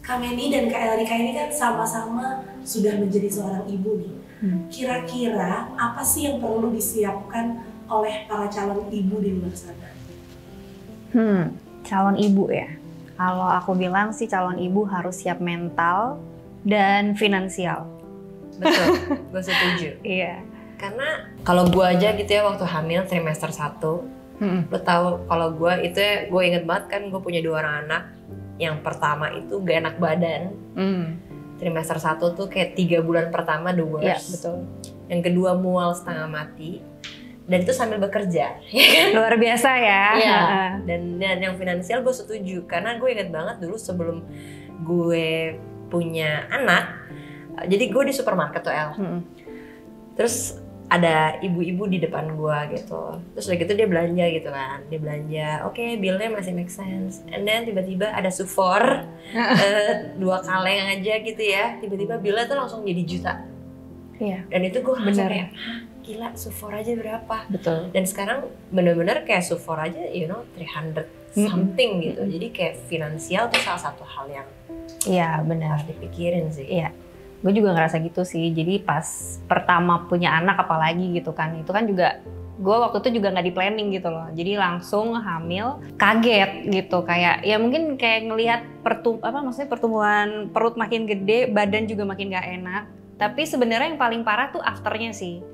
Kak Mandy dan Kak Elrika ini kan sama-sama sudah menjadi seorang ibu nih. Kira-kira apa sih yang perlu disiapkan oleh para calon ibu di luar sana? Calon ibu ya. Kalau aku bilang sih calon ibu harus siap mental dan finansial. Betul, gue setuju. Iya. Karena kalau gue aja gitu ya waktu hamil trimester 1, lo tahu kalau gue itu ya, gue inget banget kan gue punya 2 orang anak. Yang pertama itu gak enak badan. Trimester 1 tuh kayak 3 bulan pertama the worst. Iya, betul. Yang kedua mual setengah mati. Dan itu sambil bekerja, ya kan? Luar biasa ya. Iya. Dan yang finansial gue setuju. Karena gue inget banget dulu sebelum gue punya anak. Jadi gue di supermarket tuh El. Terus ada ibu-ibu di depan gue gitu. Terus udah gitu dia belanja gitu kan. Dia belanja, oke, bilnya masih make sense. And then tiba-tiba ada sufor, 2 kaleng aja gitu ya. Tiba-tiba bilnya tuh langsung jadi juta. Iya. Dan itu gue langsung Bener. kayak, gila sufor aja berapa? Betul. Dan sekarang bener-bener kayak sufor aja, 300 something gitu. Jadi kayak finansial tuh salah satu hal yang Iya, benar. harus dipikirin sih. Iya. Gue juga ngerasa gitu sih. Jadi pas pertama punya anak apalagi gitu kan. Itu kan juga gue waktu itu juga nggak di planning gitu loh. Jadi langsung hamil, kaget gitu kayak ya mungkin kayak ngelihat pertumbuhan perut makin gede, badan juga makin gak enak. Tapi sebenarnya yang paling parah tuh afternya sih.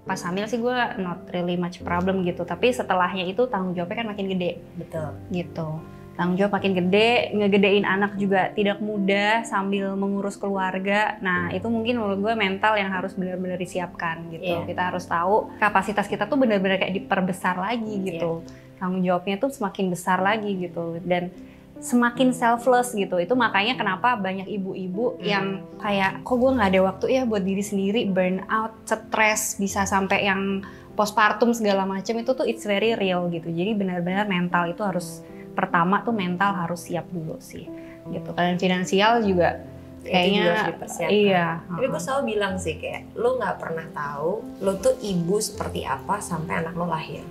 Pas hamil sih gue not really much problem gitu. Tapi setelahnya itu tanggung jawabnya kan makin gede. Betul. Gitu. Tanggung jawab makin gede, ngegedein anak juga tidak mudah sambil mengurus keluarga. Nah itu mungkin menurut gue mental yang harus benar-benar disiapkan gitu. Iya. Kita harus tahu kapasitas kita tuh benar-benar kayak diperbesar lagi gitu. Tanggung jawabnya tuh semakin besar lagi gitu. Dan semakin selfless gitu. Itu makanya kenapa banyak ibu-ibu yang kayak kok gue nggak ada waktu ya buat diri sendiri, burn out, stres, bisa sampai yang postpartum segala macam itu tuh it's very real gitu. Jadi benar-benar mental itu harus pertama tuh mental harus siap dulu sih gitu. Kalian finansial juga kayaknya harus dipersiapkan. Iya. Tapi gue selalu bilang sih kayak lo nggak pernah tahu lo tuh ibu seperti apa sampai anak lo lahir.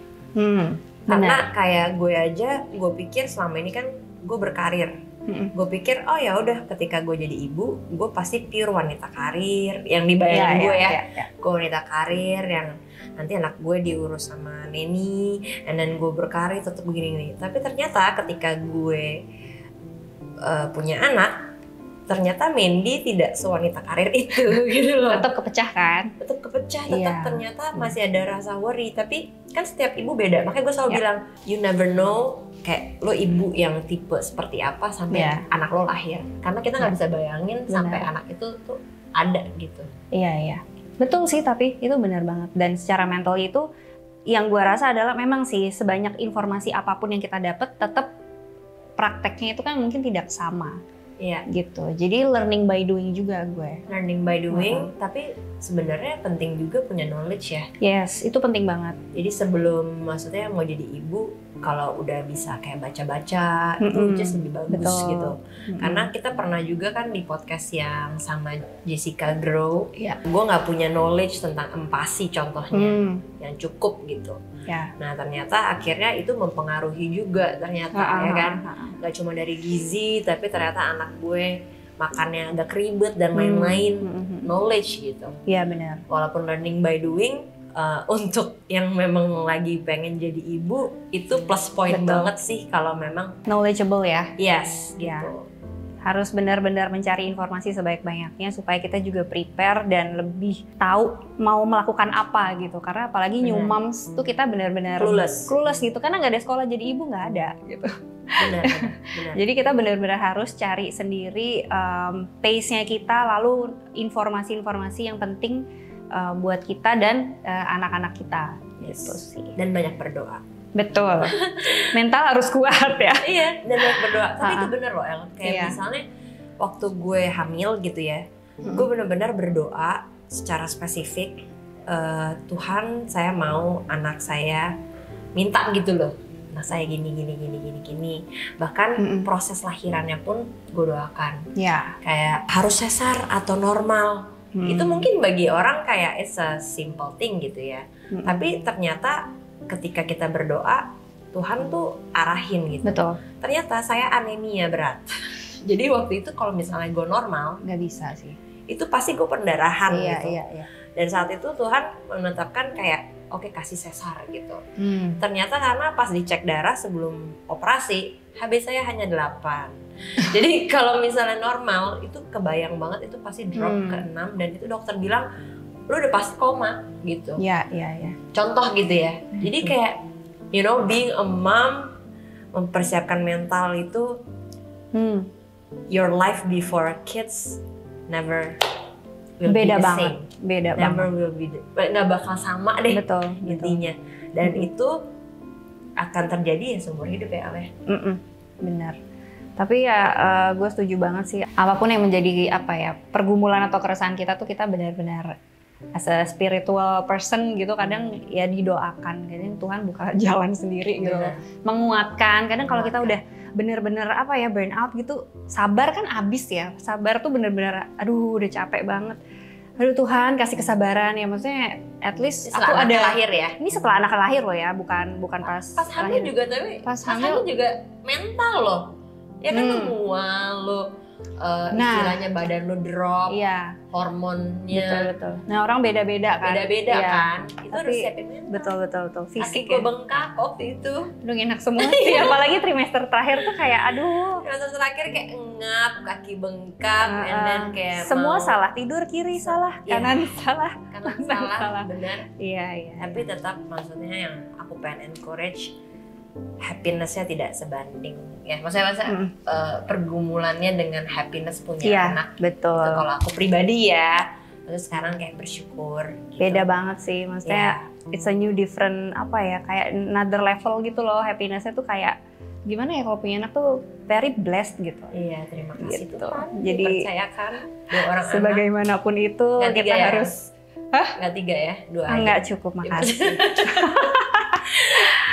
Karena kayak gue aja, gue pikir selama ini kan gue berkarir. Gue pikir oh ya udah ketika gue jadi ibu, gue pasti pure wanita karir yang dibayangin gue ya. Gue wanita karir yang nanti anak gue diurus sama neni, and then gue berkarir tetap begini-gini. Tapi ternyata ketika gue punya anak, ternyata Mandy tidak sewanita karir itu gitu loh. Tetap kepecah kan? Tetap kepecah, tetap ternyata masih ada rasa worry. Tapi kan setiap ibu beda, makanya gue selalu bilang you never know kayak lo ibu yang tipe seperti apa sampai anak lo lahir. Karena kita nggak bisa bayangin sampai anak itu tuh ada gitu. Iya. Betul sih, tapi itu benar banget. Dan secara mental itu yang gue rasa adalah memang sih sebanyak informasi apapun yang kita dapat, tetap prakteknya itu kan mungkin tidak sama. Iya. Gitu. Jadi learning by doing juga gue. Learning by doing, tapi sebenarnya penting juga punya knowledge ya. Yes, itu penting banget. Jadi sebelum maksudnya mau jadi ibu, kalau udah bisa kayak baca-baca, itu just lebih bagus gitu. Karena kita pernah juga kan di podcast yang sama Jessica Grow, gue nggak punya knowledge tentang empati contohnya, yang cukup gitu. Nah ternyata akhirnya itu mempengaruhi juga ternyata ya kan. Gak cuma dari gizi, tapi ternyata anak gue makannya agak ribet dan lain-lain, knowledge gitu. Iya benar. Walaupun learning by doing, untuk yang memang lagi pengen jadi ibu itu plus point banget sih kalau memang knowledgeable ya. Yes, gitu. Harus benar-benar mencari informasi sebanyak-banyaknya supaya kita juga prepare dan lebih tahu mau melakukan apa gitu. Karena apalagi new moms tuh kita benar-benar clueless gitu. Karena nggak ada sekolah jadi ibu, nggak ada gitu. Benar. Jadi kita benar-benar harus cari sendiri pace-nya kita, lalu informasi-informasi yang penting buat kita dan anak-anak kita gitu sih. Dan banyak berdoa. Betul. Mental harus kuat ya. Iya, dan banyak berdoa. Tapi itu bener loh El. Kayak misalnya waktu gue hamil gitu ya, gue benar-benar berdoa secara spesifik, Tuhan saya mau anak saya minta gitu loh. Nah saya gini. Bahkan proses lahirannya pun gue doakan. Kayak harus sesar atau normal. Itu mungkin bagi orang kayak it's a simple thing gitu ya. Tapi ternyata ketika kita berdoa, Tuhan tuh arahin gitu. Betul. Ternyata saya anemia berat. Jadi waktu itu kalau misalnya gue normal, nggak bisa sih. itu pasti gue pendarahan Iya, gitu. iya. Dan saat itu Tuhan menetapkan kayak oke, kasih sesar gitu. Hmm. Ternyata karena pas dicek darah sebelum operasi, HB saya hanya 8. Jadi kalau misalnya normal itu kebayang banget itu pasti drop ke 6 dan itu dokter bilang lu udah pasti koma gitu. Iya, iya, iya. Contoh gitu ya. Jadi kayak you know, being a mom, mempersiapkan mental itu your life before kids never will Beda be the banget. same. Beda Never banget. will be nggak bakal sama deh Betul, intinya. Dan itu akan terjadi ya seumur hidup ya Ale. Benar. Tapi ya gue setuju banget sih. Apapun yang menjadi apa ya pergumulan atau keresahan kita tuh kita benar-benar as a spiritual person gitu kadang ya didoakan. Kadang Tuhan buka jalan sendiri gitu. Benar. Menguatkan. Kadang kalau kita udah bener-bener apa ya burn out gitu, sabar kan abis ya. Sabar tuh bener-bener aduh udah capek banget. Aduh Tuhan kasih kesabaran ya, maksudnya at least Setelah aku ada anaknya lahir ya. Ini setelah anak lahir loh ya, bukan pas Hamil lahir. juga tapi Pas hamil hamil juga mental loh. Ya kan lu mual, lu istilahnya badan lu drop, Iya, hormonnya betul. Nah orang beda-beda kan. beda-beda Iya. kan. Itu harus Tapi siapin mental. betul. Kaki Fisik gue ya. bengkak waktu itu. Aduh enak semua sih, apalagi trimester terakhir tuh kayak aduh. Trimester terakhir kayak engap, kaki bengkak, and then kayak semua mau salah, tidur kiri salah, Iya. kanan salah. kanan salah. salah, benar. Iya. Tapi tetap maksudnya yang aku pengen encourage happiness-nya tidak sebanding ya. Maksudnya pergumulannya dengan happiness punya Iya, anak. betul. Gitu. Kalau aku pribadi ya, terus sekarang kayak bersyukur. Gitu. Beda banget sih, maksudnya it's a new different apa ya, kayak another level gitu loh. Happiness-nya tuh kayak gimana ya kalau punya anak tuh very blessed gitu. Iya, terima kasih Gitu. Tuhan. Jadi dipercayakan dua orang anak. Sebagaimanapun itu Nggak kita tiga ya? harus Nggak 3 ya, 2 aja. nggak cukup, makasih.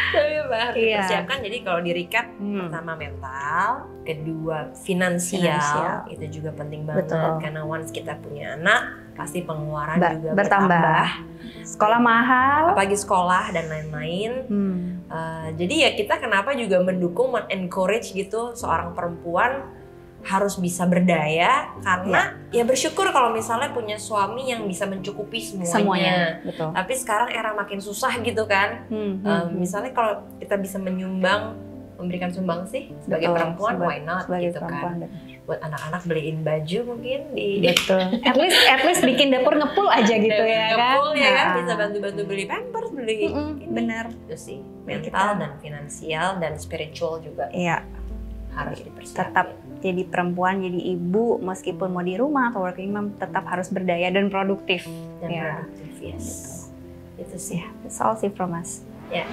Tapi harus Iya. dipersiapkan. Jadi kalau di recap, pertama mental, kedua finansial. Itu juga penting banget. Betul. Karena once kita punya anak, pasti pengeluaran juga bertambah. Sekolah mahal. Apalagi sekolah dan lain-lain. Jadi ya kita kenapa juga mendukung, men-encourage gitu seorang perempuan harus bisa berdaya, karena ya bersyukur kalau misalnya punya suami yang bisa mencukupi semuanya. Betul. Tapi sekarang era makin susah gitu kan. Misalnya kalau kita bisa menyumbang, memberikan sumbangsi sebagai perempuan, why not sebagai gitu perempuan, kan. Buat anak-anak beliin baju mungkin di betul. At least bikin dapur ngepul aja gitu ya kan. ngepul ya kan, bisa bantu-bantu beli pampers, beli ini. Bener. Itu sih, mental dan finansial dan spiritual juga Iya, harus dipersiapkan. tetap jadi perempuan, jadi ibu, meskipun mau di rumah atau working mom, tetap harus berdaya dan produktif. Dan Ya. produktif, yes. Itu sih. That's all sih from us. Ya.